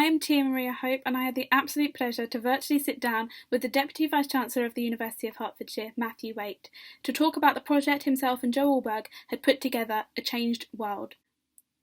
I'm Tia Maria Hope, and I had the absolute pleasure to virtually sit down with the Deputy Vice-Chancellor of the University of Hertfordshire, Matthew Weait, to talk about the project himself and Joe Alberg had put together, A Changed World.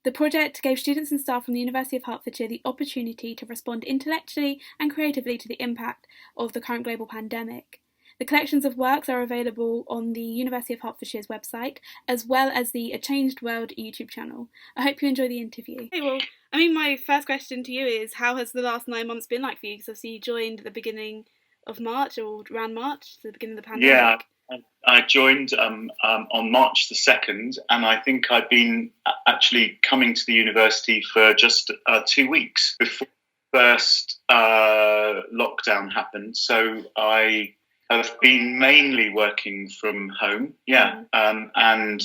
The project gave students and staff from the University of Hertfordshire the opportunity to respond intellectually and creatively to the impact of the current global pandemic. The collections of works are available on the University of Hertfordshire's website, as well as the A Changed World YouTube channel. I hope you enjoy the interview. Hey, well, my first question to you is, how has the last 9 months been like for you? Because obviously you joined at the beginning of March, or around March, the beginning of the pandemic. Yeah, I joined on March the 2nd, and I think I've been actually coming to the university for just 2 weeks before the first lockdown happened. So I've been mainly working from home, and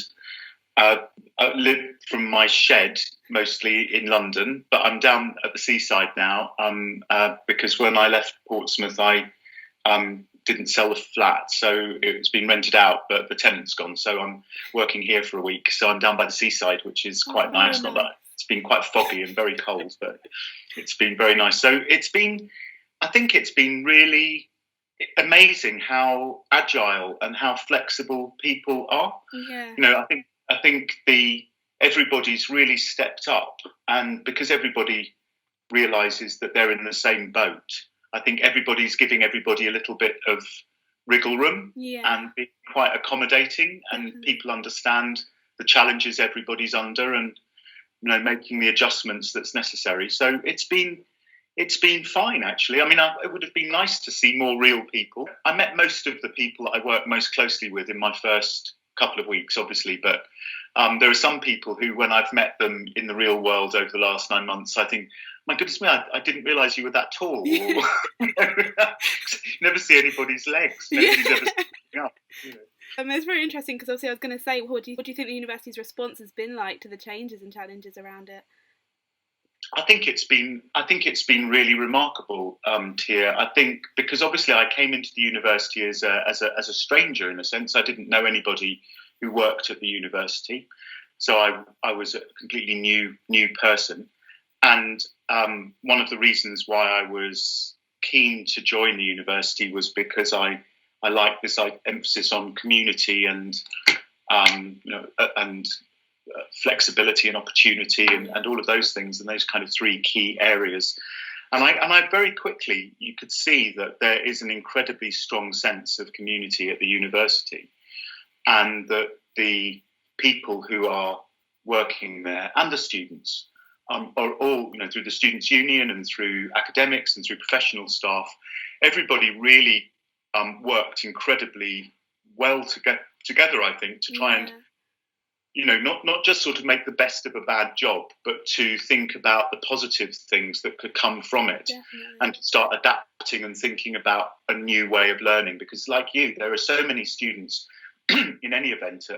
I live from my shed, mostly in London, but I'm down at the seaside now because when I left Portsmouth, I didn't sell the flat, so it's been rented out, but the tenant's gone, so I'm working here for a week. So I'm down by the seaside, which is quite nice. Not that it's been quite foggy and very cold, but it's been very nice. So I think it's been really amazing how agile and how flexible people are. Yeah. I think everybody's really stepped up, and because everybody realises that they're in the same boat, I think everybody's giving everybody a little bit of wriggle room and being quite accommodating, and people understand the challenges everybody's under, and making the adjustments that's necessary. So it's been fine, actually. I mean, it would have been nice to see more real people. I met most of the people that I work most closely with in my first couple of weeks, obviously, but there are some people who, when I've met them in the real world over the last 9 months, I think, my goodness me, I didn't realise you were that tall. Or, never see anybody's legs. Nobody's ever seen up. It's very interesting because obviously I was going to say, what do you think the university's response has been like to the changes and challenges around it? I think it's been really remarkable, Tia. I think because obviously I came into the university as a stranger, in a sense. I didn't know anybody who worked at the university, so I was a completely new person. And one of the reasons why I was keen to join the university was because I like this emphasis on community and flexibility and opportunity and all of those things, and those kind of three key areas. And I very quickly, you could see that there is an incredibly strong sense of community at the university, and that the people who are working there and the students are all, through the Students' Union and through academics and through professional staff, everybody really worked incredibly well together, I think, to try and not just sort of make the best of a bad job, but to think about the positive things that could come from it. Definitely. And to start adapting and thinking about a new way of learning. Because like you, there are so many students in any event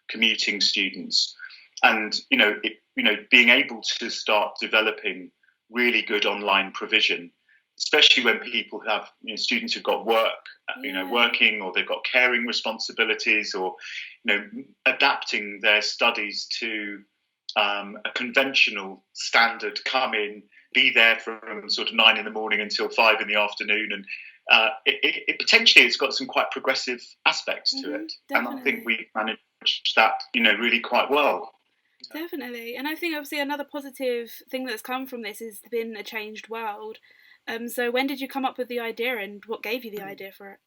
commuting students, and being able to start developing really good online provision, especially when people have students who've got work, working, or they've got caring responsibilities, or adapting their studies to a conventional standard, come in, be there from sort of 9 a.m. until 5 p.m, and it potentially it's got some quite progressive aspects to it. Definitely. And I think we've managed that really quite well. Definitely. And I think obviously another positive thing that's come from this has been a changed world. So when did you come up with the idea, and what gave you the idea for it?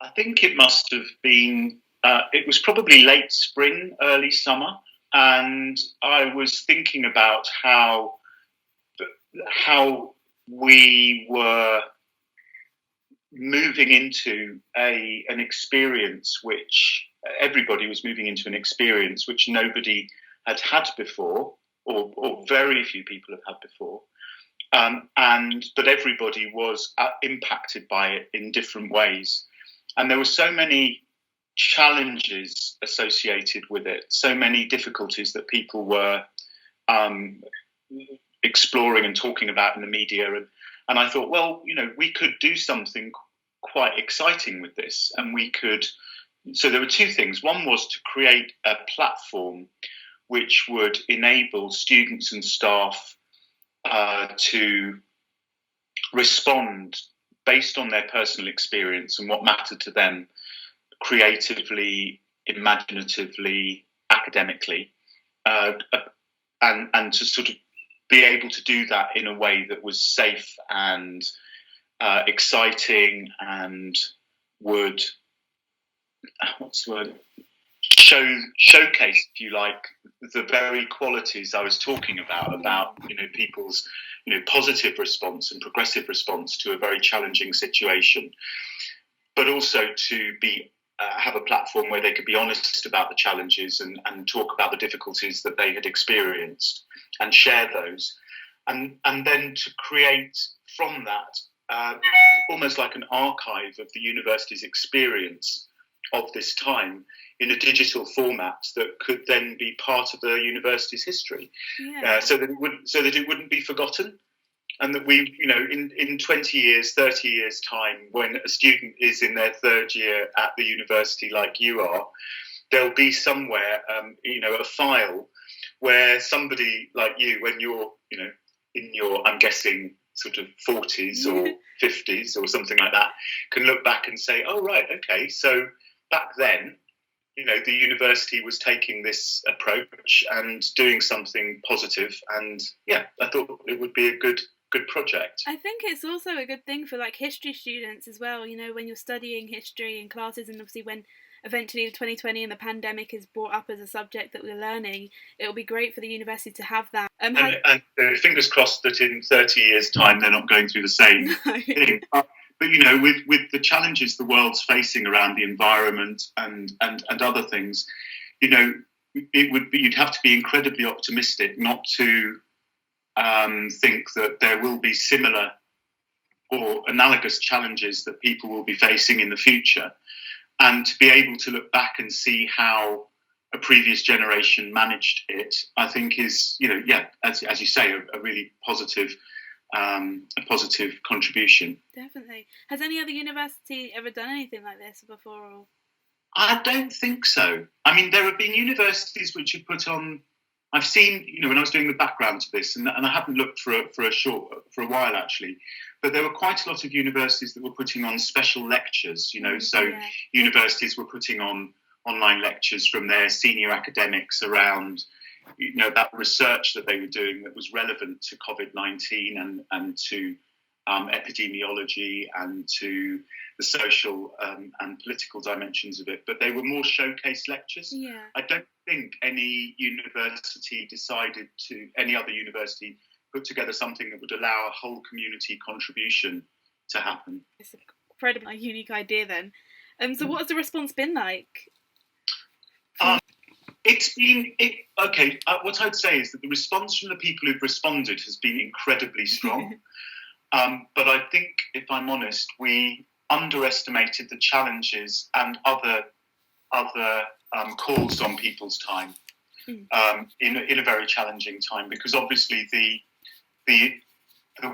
I think it must have been, it was probably late spring, early summer. And I was thinking about how we were moving into an experience which everybody was moving into, an experience which nobody had before, or very few people have had before. But everybody was impacted by it in different ways. And there were so many challenges associated with it, so many difficulties that people were exploring and talking about in the media. And I thought, well, we could do something quite exciting with this. And so there were two things. One was to create a platform which would enable students and staff to respond based on their personal experience and what mattered to them, creatively, imaginatively, academically, and to sort of be able to do that in a way that was safe and exciting and would, what's the word, showcase, if you like, the very qualities I was talking about people's positive response and progressive response to a very challenging situation, but also to be have a platform where they could be honest about the challenges and talk about the difficulties that they had experienced and share those, and then to create from that almost like an archive of the university's experience of this time in a digital format that could then be part of the university's history, so that it wouldn't be forgotten, and that we, in 20 years, 30 years time, when a student is in their third year at the university like you are, there'll be somewhere, a file where somebody like you, when you're, in your, I'm guessing, sort of 40s or 50s or something like that, can look back and say, oh, right, okay, so back then, the university was taking this approach and doing something positive, and I thought it would be a good project. I think it's also a good thing for like history students as well, when you're studying history in classes, and obviously when eventually the 2020 and the pandemic is brought up as a subject that we're learning, it'll be great for the university to have that. And fingers crossed that in 30 years' time they're not going through the same thing. But with the challenges the world's facing around the environment and other things, you'd have to be incredibly optimistic not to think that there will be similar or analogous challenges that people will be facing in the future, and to be able to look back and see how a previous generation managed it, I think is, as you say, a really positive contribution. Definitely. Has any other university ever done anything like this before? Or? I don't think so. I mean, there have been universities which have put on. I've seen, when I was doing the background to this, and I haven't looked for a while actually, but there were quite a lot of universities that were putting on special lectures. Universities were putting on online lectures from their senior academics around, that research that they were doing that was relevant to COVID-19 and to epidemiology and to the social and political dimensions of it. But they were more showcase lectures. Yeah. I don't think any other university put together something that would allow a whole community contribution to happen. It's an incredibly unique idea then. So what has the response been like? What I'd say is that the response from the people who've responded has been incredibly strong. But I think, if I'm honest, we underestimated the challenges and other calls on people's time in a very challenging time, because obviously the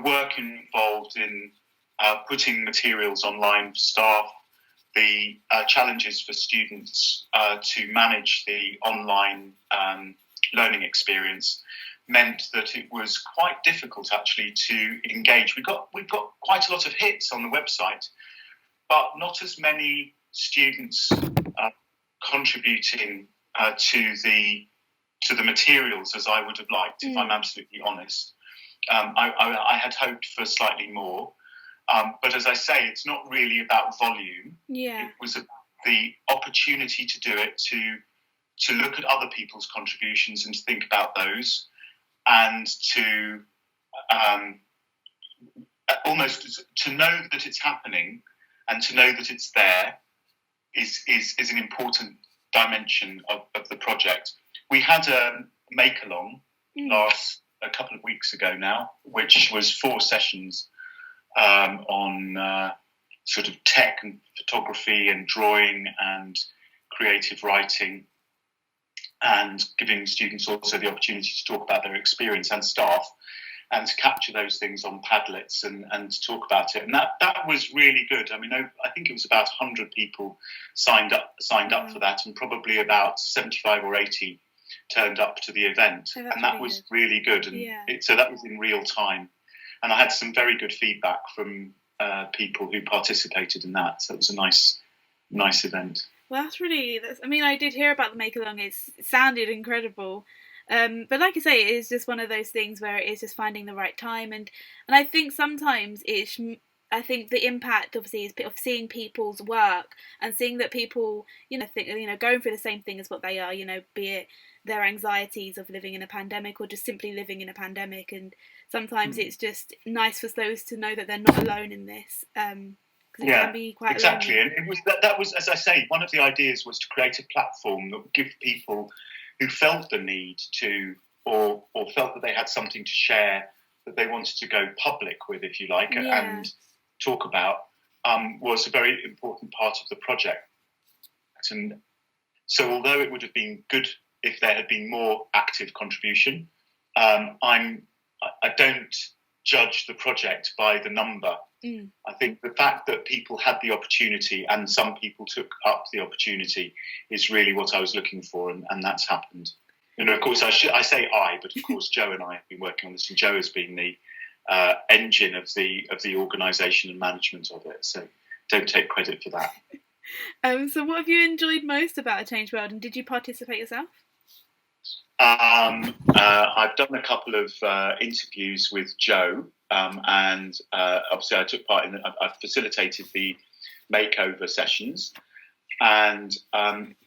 work involved in putting materials online for staff, the challenges for students to manage the online learning experience meant that it was quite difficult actually to engage. We've got quite a lot of hits on the website, but not as many students contributing to the materials as I would have liked, if I'm absolutely honest. I had hoped for slightly more. But as I say, it's not really about volume. Yeah. It was the opportunity to do it, to look at other people's contributions and to think about those, and to almost to know that it's happening and to know that it's there is an important dimension of the project. We had a make-along a couple of weeks ago now, which was 4 sessions on sort of tech and photography and drawing and creative writing, and giving students also the opportunity to talk about their experience, and staff, and to capture those things on Padlets and to talk about it. And that was really good. I mean, I think it was about 100 people signed up for that, and probably about 75 or 80 turned up to the event, and that was really good. And so that was in real time, and I had some very good feedback from people who participated in that. So it was a nice event. Well, I mean, I did hear about the make along. It sounded incredible. But like I say, it is just one of those things where it is just finding the right time, and I think sometimes I think the impact obviously is of seeing people's work and seeing that people, going through the same thing as what they are, be it their anxieties of living in a pandemic or just simply living in a pandemic, and sometimes it's just nice for those to know that they're not alone in this. It can be quite exactly, lonely. And it was that was, as I say, one of the ideas was to create a platform that would give people who felt the need to, or felt that they had something to share that they wanted to go public with, if you like, and talk about, was a very important part of the project. And so, although it would have been good if there had been more active contribution, I don't judge the project by the number. I think the fact that people had the opportunity and some people took up the opportunity is really what I was looking for, and that's happened. Of course, I say I, but of course Joe and I have been working on this, and Joe has been the engine of the organisation and management of it. So don't take credit for that. So what have you enjoyed most about A Changed World, and did you participate yourself? I've done a couple of interviews with Joe, and obviously I took part in. I've facilitated the makeover sessions, and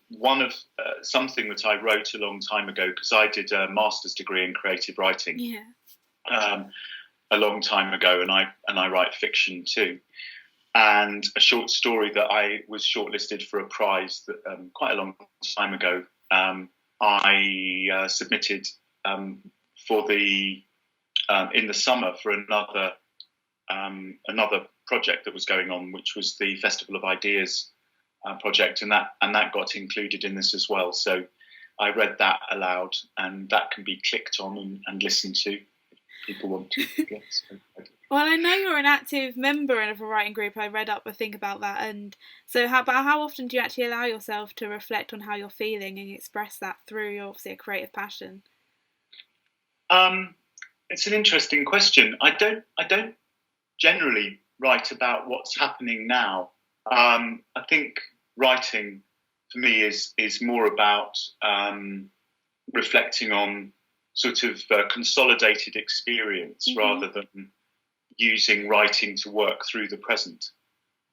one of something that I wrote a long time ago, because I did a master's degree in creative writing a long time ago, and I write fiction too. And a short story that I was shortlisted for a prize that quite a long time ago. I submitted for the in the summer for another project that was going on, which was the Festival of Ideas project, and that got included in this as well. So I read that aloud, and that can be clicked on and listened to if people want to. Well, I know you're an active member of a writing group. I read up a thing about that, and so how often do you actually allow yourself to reflect on how you're feeling and express that through obviously a creative passion? It's an interesting question. I don't generally write about what's happening now. I think writing for me is more about reflecting on sort of consolidated experience rather than using writing to work through the present.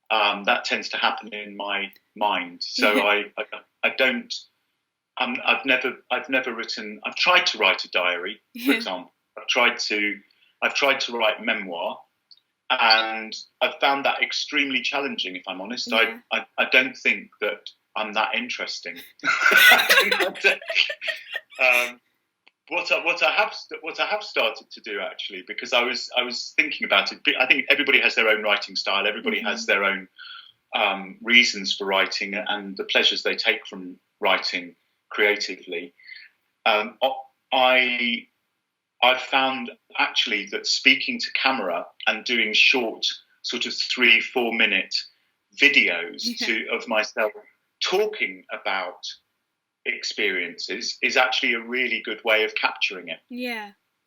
That tends to happen in my mind. So I don't. I've never written. I've tried to write a diary, for example. I've tried to write memoir, and I've found that extremely challenging. If I'm honest, I don't think that I'm that interesting. What I have started to do, actually, because I was thinking about it. I think everybody has their own writing style. Everybody has their own reasons for writing and the pleasures they take from writing creatively. I've found actually that speaking to camera and doing short, sort of 3-4 minute videos of myself talking about experiences is actually a really good way of capturing it.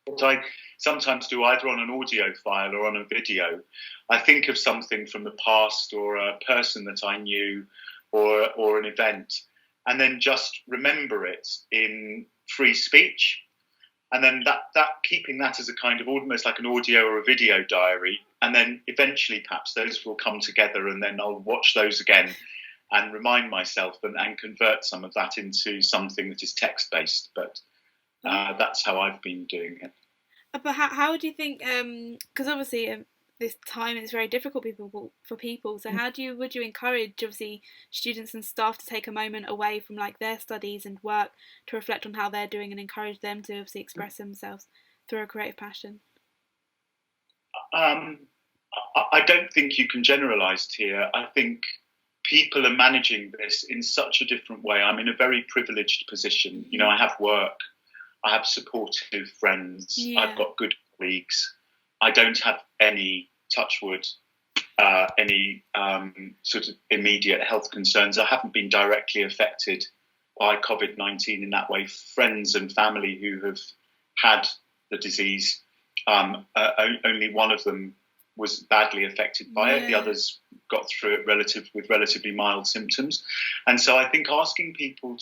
What I sometimes do, either on an audio file or on a video, I think of something from the past or a person that I knew or an event, and then just remember it in free speech, and then that keeping that as a kind of almost like an audio or a video diary, and then eventually perhaps those will come together, and then I'll watch those again and remind myself and convert some of that into something that is text-based. But that's how I've been doing it. But how do you think, because obviously this time is very difficult for people, so would you encourage obviously students and staff to take a moment away from like their studies and work to reflect on how they're doing and encourage them to obviously express themselves through a creative passion? I don't think you can generalise here. I think people are managing this in such a different way. I'm in a very privileged position. I have work, I have supportive friends, I've got good colleagues. I don't have any, touch wood, any sort of immediate health concerns. I haven't been directly affected by COVID-19 in that way. Friends and family who have had the disease, only one of them was badly affected by it. The others got through it with relatively mild symptoms. And so I think asking people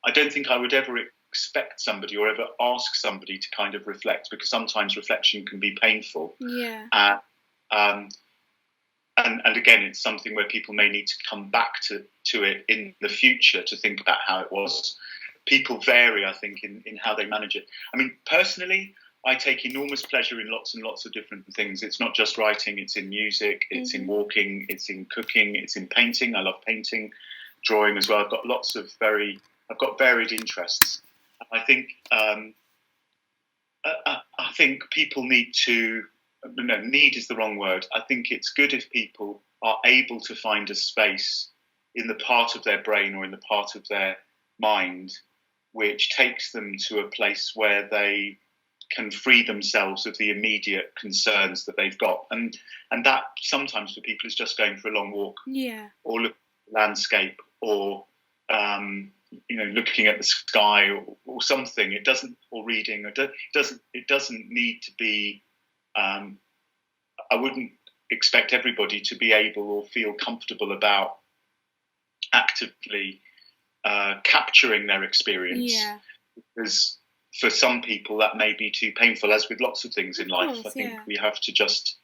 I don't think I would ever expect somebody or ever ask somebody to kind of reflect, because sometimes reflection can be painful. Yeah. And again, it's something where people may need to come back to it in the future to think about how it was. People vary, I think, in how they manage it. I mean, personally, I take enormous pleasure in lots and lots of different things. It's not just writing, it's in music, it's in walking, it's in cooking, it's in painting. I love painting, drawing as well. I've got varied interests. I think people need to, no, need is the wrong word. I think it's good if people are able to find a space in the part of their brain or in the part of their mind which takes them to a place where they can free themselves of the immediate concerns that they've got. And that sometimes for people is just going for a long walk, or looking at the landscape, or looking at the sky, or something. It doesn't, or reading. It doesn't need to be. I wouldn't expect everybody to be able or feel comfortable about actively capturing their experience, because for some people that may be too painful, as with lots of things in life. I think we have to just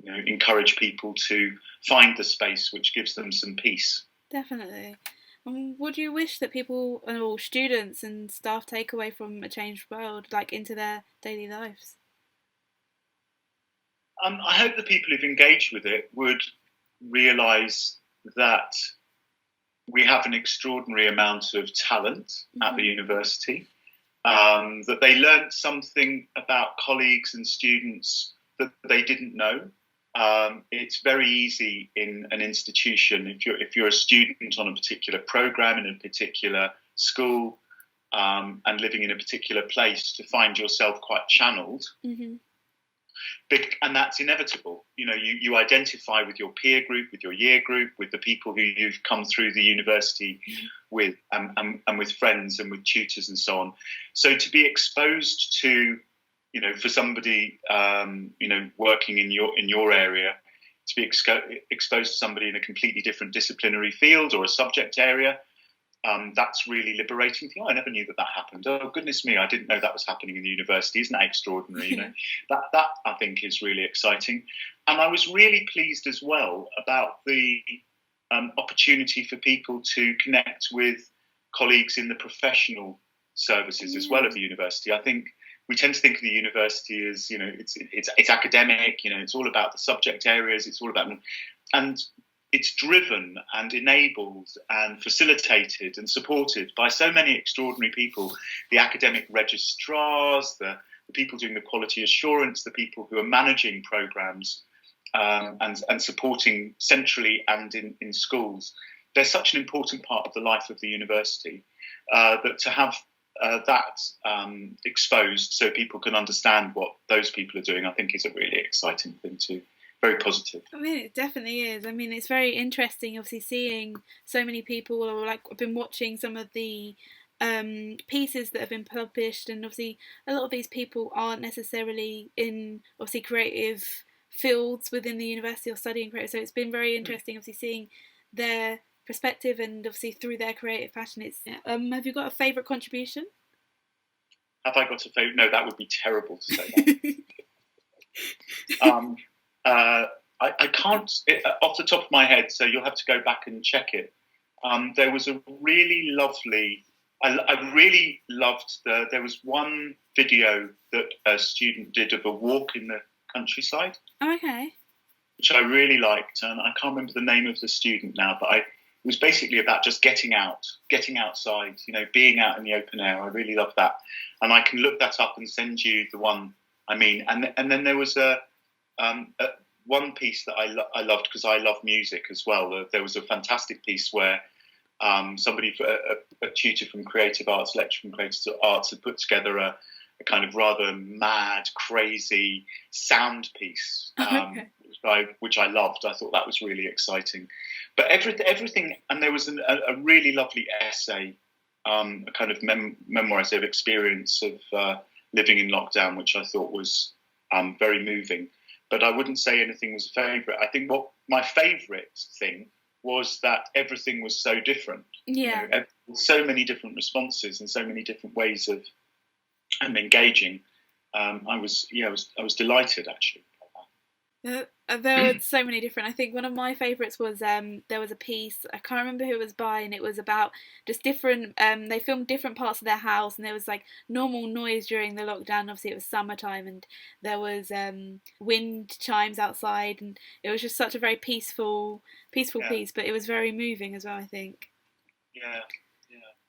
encourage people to find the space which gives them some peace. Definitely. What do you wish that people, or students and staff, take away from A Changed World, like into their daily lives? I hope the people who've engaged with it would realise that we have an extraordinary amount of talent at the university, that they learnt something about colleagues and students that they didn't know. It's very easy in an institution, if you're a student on a particular programme in a particular school, and living in a particular place, to find yourself quite channelled. And that's inevitable. You identify with your peer group, with your year group, with the people who you've come through the university with, and with friends and with tutors and so on. So to be exposed to, for somebody, working in your area, to be exposed to somebody in a completely different disciplinary field or a subject area, that's really liberating. I never knew that happened. Oh, goodness me, I didn't know that was happening in the university. Isn't that extraordinary? That I think is really exciting. And I was really pleased as well about the opportunity for people to connect with colleagues in the professional services as well of the university. I think we tend to think of the university as, it's academic, it's all about the subject areas, it's all about, and it's driven and enabled and facilitated and supported by so many extraordinary people, the academic registrars, the people doing the quality assurance, the people who are managing programmes, and supporting centrally and in schools. They're such an important part of the life of the university, that to have that exposed so people can understand what those people are doing, I think is a really exciting thing too. Very positive. I mean, it definitely is. I mean, it's very interesting, obviously, seeing so many people, or I've been watching some of the pieces that have been published, and obviously a lot of these people aren't necessarily in, obviously, creative fields within the university or studying creative. So it's been very interesting, obviously, seeing their perspective and obviously through their creative passion. Have you got a favourite contribution? Have I got a favourite? No, that would be terrible to say that. I can't, off the top of my head, so you'll have to go back and check it. There was a really lovely, I really loved there was one video that a student did of a walk in the countryside. Oh, okay. Which I really liked, and I can't remember the name of the student now, but it was basically about just getting outside, being out in the open air. I really loved that. And I can look that up and send you the one I mean. And then there was one piece that I loved, because I love music as well. There was a fantastic piece where somebody, a tutor from creative arts, lecturer from creative arts, had put together a kind of rather mad, crazy sound piece, which I loved. I thought that was really exciting. But everything, and there was a really lovely essay a kind of memoirs experience of living in lockdown, which I thought was very moving. But I wouldn't say anything was a favourite. I think what my favourite thing was that everything was so different. Yeah. You know, so many different responses and so many different ways of engaging. I was delighted actually. There were so many different. I think one of my favourites was there was a piece, I can't remember who it was by, and it was about just different. They filmed different parts of their house, and there was like normal noise during the lockdown. Obviously, it was summertime, and there was wind chimes outside, and it was just such a very peaceful piece. But it was very moving as well, I think. Yeah.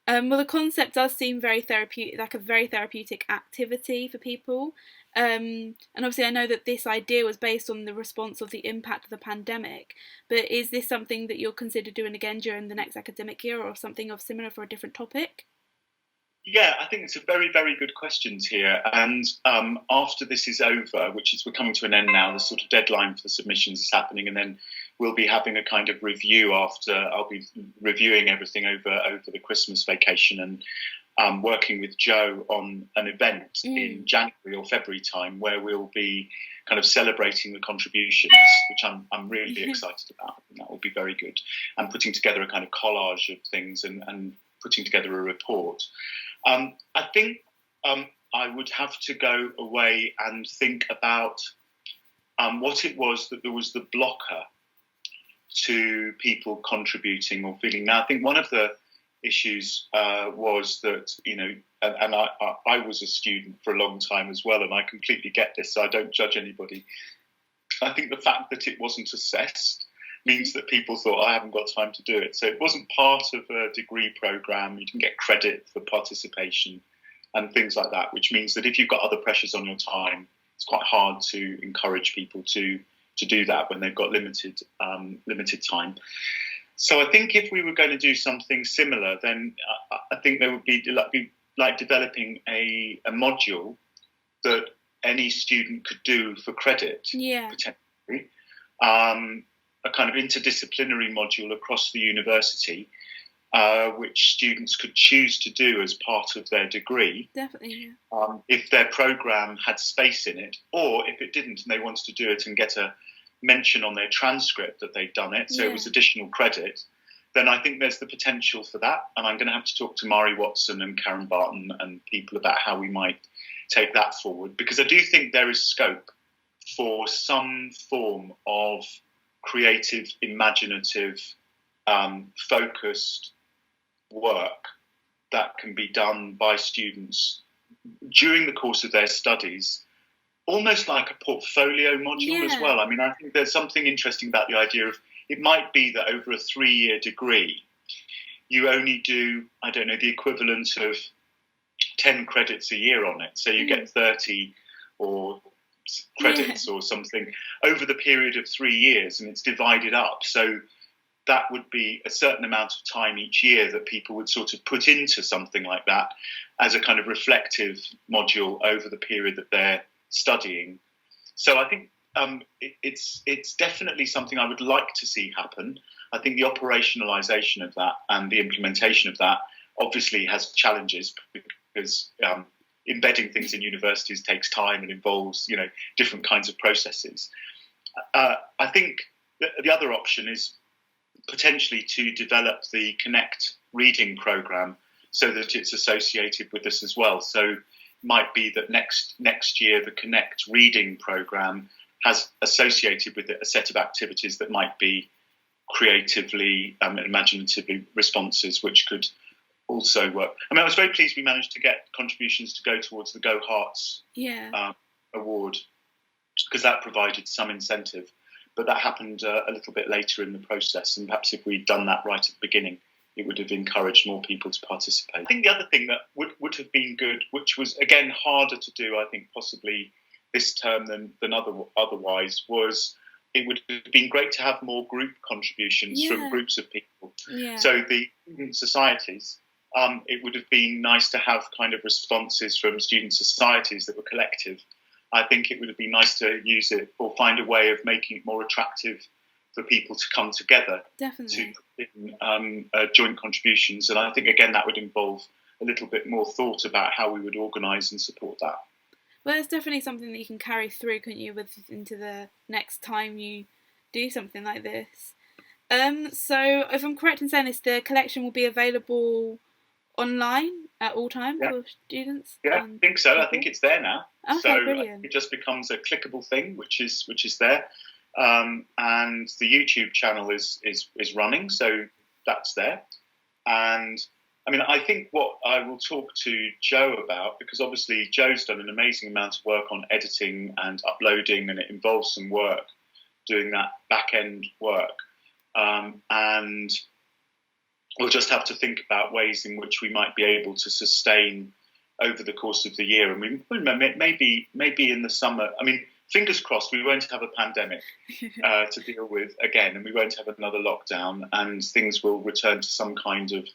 Well, the concept does seem very therapeutic, like a very therapeutic activity for people. And obviously, I know that this idea was based on the response of the impact of the pandemic. But is this something that you'll consider doing again during the next academic year, or something of similar for a different topic? Yeah, I think it's a very, very good questions here. And after this is over, we're coming to an end now, the sort of deadline for the submissions is happening, and then we'll be having a kind of review after. I'll be reviewing everything over the Christmas vacation and working with Joe on an event in January or February time where we'll be kind of celebrating the contributions, which I'm really excited about. I think that will be very good. And putting together a kind of collage of things and putting together a report. I think I would have to go away and think about what it was that there was the blocker to people contributing or feeling. Now, I think one of the issues was that, you know, and I was a student for a long time as well, and I completely get this, so I don't judge anybody. I think the fact that it wasn't assessed means that people thought, I haven't got time to do it. So it wasn't part of a degree programme. You didn't get credit for participation and things like that, which means that if you've got other pressures on your time, it's quite hard to encourage people to do that when they've got limited time. So I think if we were going to do something similar, then I think there would be like developing a module that any student could do for credit, potentially. A kind of interdisciplinary module across the university, which students could choose to do as part of their degree. Definitely. If their programme had space in it, or if it didn't and they wanted to do it and get a mention on their transcript that they'd done it, so it was additional credit, then I think there's the potential for that. And I'm going to have to talk to Mari Watson and Karen Barton and people about how we might take that forward, because I do think there is scope for some form of creative, imaginative, focused work that can be done by students during the course of their studies, almost like a portfolio module as well. I mean, I think there's something interesting about the idea of, it might be that over a 3-year degree, you only do, I don't know, the equivalent of 10 credits a year on it. So you get 30 or credits or something over the period of 3 years, and it's divided up. So that would be a certain amount of time each year that people would sort of put into something like that as a kind of reflective module over the period that they're studying. So I think it's definitely something I would like to see happen. I think the operationalization of that and the implementation of that obviously has challenges, because embedding things in universities takes time and involves, you know, different kinds of processes. I think the other option is potentially to develop the Connect reading program so that it's associated with this as well. So it might be that next year the Connect reading program has associated with it a set of activities that might be creatively and imaginatively responses, which could also work. I mean, I was very pleased we managed to get contributions to go towards the Go Hearts award, because that provided some incentive. But that happened a little bit later in the process, and perhaps if we'd done that right at the beginning, it would have encouraged more people to participate. I think the other thing that would have been good, which was, again, harder to do, I think, possibly this term than otherwise, was it would have been great to have more group contributions from groups of people. So the student societies, it would have been nice to have kind of responses from student societies that were collective. I think it would have been nice to use it or find a way of making it more attractive for people to come together to joint contributions. And I think, again, that would involve a little bit more thought about how we would organise and support that. Well, it's definitely something that you can carry through, couldn't you, into the next time you do something like this. So, if I'm correct in saying this, the collection will be available online at all times for students? Yeah, I think so. I think it's there now. Okay, so brilliant. It just becomes a clickable thing, which is there. And the YouTube channel is running, so that's there. And I mean, I think what I will talk to Joe about, because obviously Joe's done an amazing amount of work on editing and uploading, and it involves some work doing that back-end work. And we'll just have to think about ways in which we might be able to sustain over the course of the year. And maybe in the summer, I mean, fingers crossed, we won't have a pandemic to deal with again, and we won't have another lockdown, and things will return to some kind of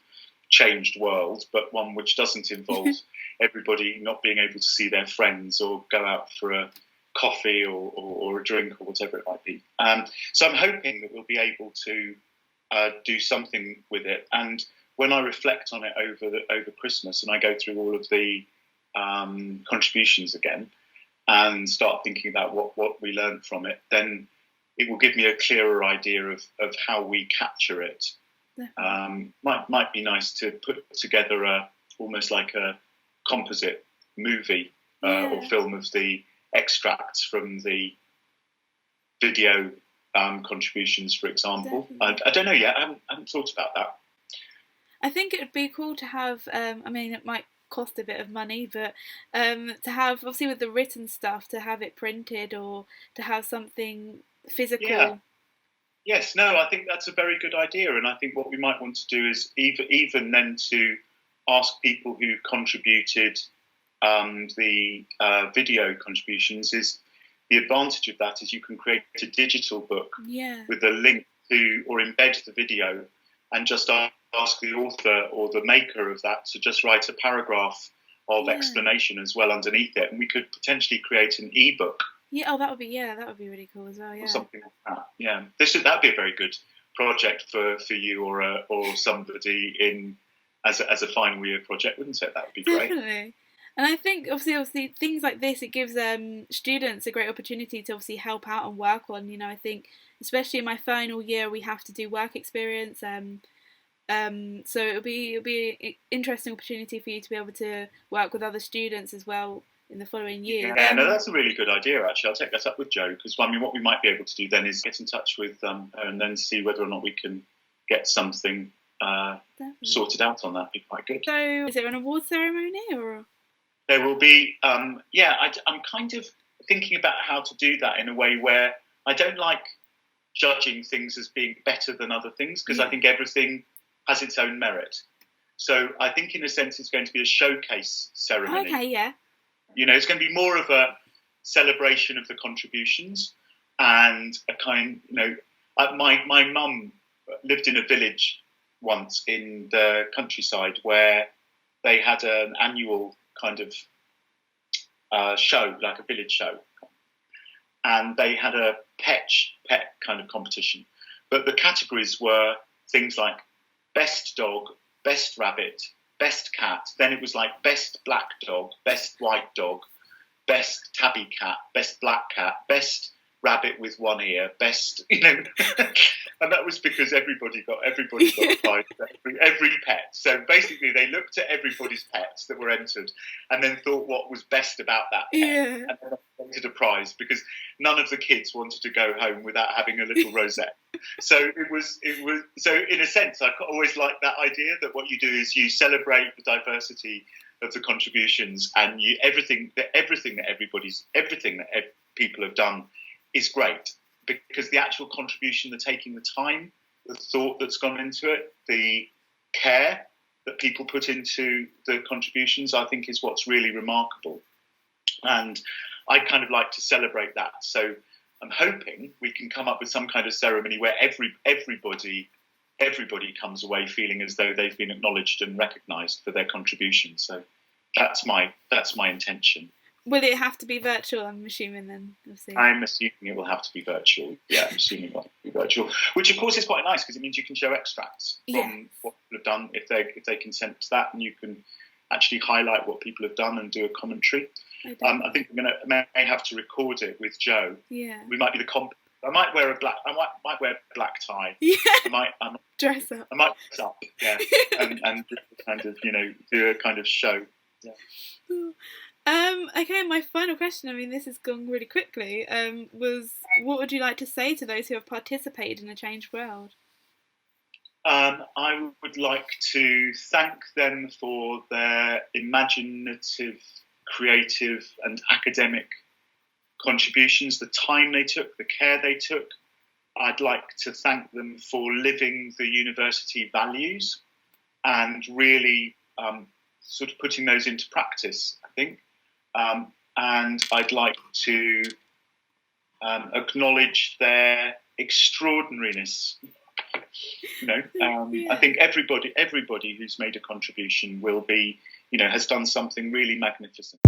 changed world, but one which doesn't involve everybody not being able to see their friends or go out for a coffee or a drink or whatever it might be. So I'm hoping that we'll be able to do something with it. And when I reflect on it over Christmas and I go through all of the contributions again and start thinking about what we learned from it, then it will give me a clearer idea of how we capture it. Might be nice to put together almost like a composite movie or film of the extracts from the video contributions, for example. I don't know yet. I haven't thought about that. I think it would be cool to have, I mean, it might cost a bit of money, but to have, obviously with the written stuff, to have it printed or to have something physical. Yeah. Yes, no, I think that's a very good idea. And I think what we might want to do is even then to ask people who contributed the video contributions, is the advantage of that is you can create a digital book with a link to, or embed the video, and just ask the author or the maker of that to just write a paragraph of explanation as well underneath it. And we could potentially create an ebook. Yeah, that would be really cool as well. Yeah, or something like that. Yeah, that'd be a very good project for you or somebody in as a final year project, wouldn't it? That would be great. Definitely. And I think obviously things like this, it gives students a great opportunity to obviously help out and work on. You know, I think especially in my final year we have to do work experience. So it'll be an interesting opportunity for you to be able to work with other students as well in the following year. Yeah, no, that's a really good idea, actually. I'll take that up with Jo, because I mean, what we might be able to do then is get in touch with her and then see whether or not we can get something sorted out on that. It'd be quite good. So, is there an award ceremony or? There will be. I'm kind of thinking about how to do that in a way where I don't like judging things as being better than other things, because I think everything has its own merit. So I think, in a sense, it's going to be a showcase ceremony. Okay, yeah. You know, it's going to be more of a celebration of the contributions and a kind, you know, my mum lived in a village once in the countryside where they had an annual kind of show, like a village show. And they had a pet kind of competition. But the categories were things like best dog, best rabbit, best cat, then it was like best black dog, best white dog, best tabby cat, best black cat, best rabbit with one ear, best, you know, and that was because everybody got a prize for every pet. So basically they looked at everybody's pets that were entered and then thought what was best about that pet, and then entered a prize, because none of the kids wanted to go home without having a little rosette. So it was so in a sense I always liked that idea that what you do is you celebrate the diversity of the contributions, and everything that people have done is great, because the actual contribution, the taking the time, the thought that's gone into it, the care that people put into the contributions, I think is what's really remarkable. And I kind of like to celebrate that. So I'm hoping we can come up with some kind of ceremony where everybody comes away feeling as though they've been acknowledged and recognised for their contribution. So that's my intention. Will it have to be virtual, I'm assuming then? Obviously. I'm assuming it will have to be virtual. Yeah, I'm assuming it will have to be virtual, which of course is quite nice because it means you can show extracts from what people have done if they consent to that, and you can actually highlight what people have done and do a commentary. I think may have to record it with Joe. Yeah. We might be the I might wear a black tie. Yeah. I might dress up. I might dress up. Yeah. and kind of do a kind of show. Yeah. Okay, my final question, I mean this has gone really quickly, was what would you like to say to those who have participated in a changed world? I would like to thank them for their imaginative, creative and academic contributions, the time they took, the care they took. I'd like to thank them for living the university values and really sort of putting those into practice, I think. And I'd like to acknowledge their extraordinariness. I think everybody who's made a contribution will be, has done something really magnificent.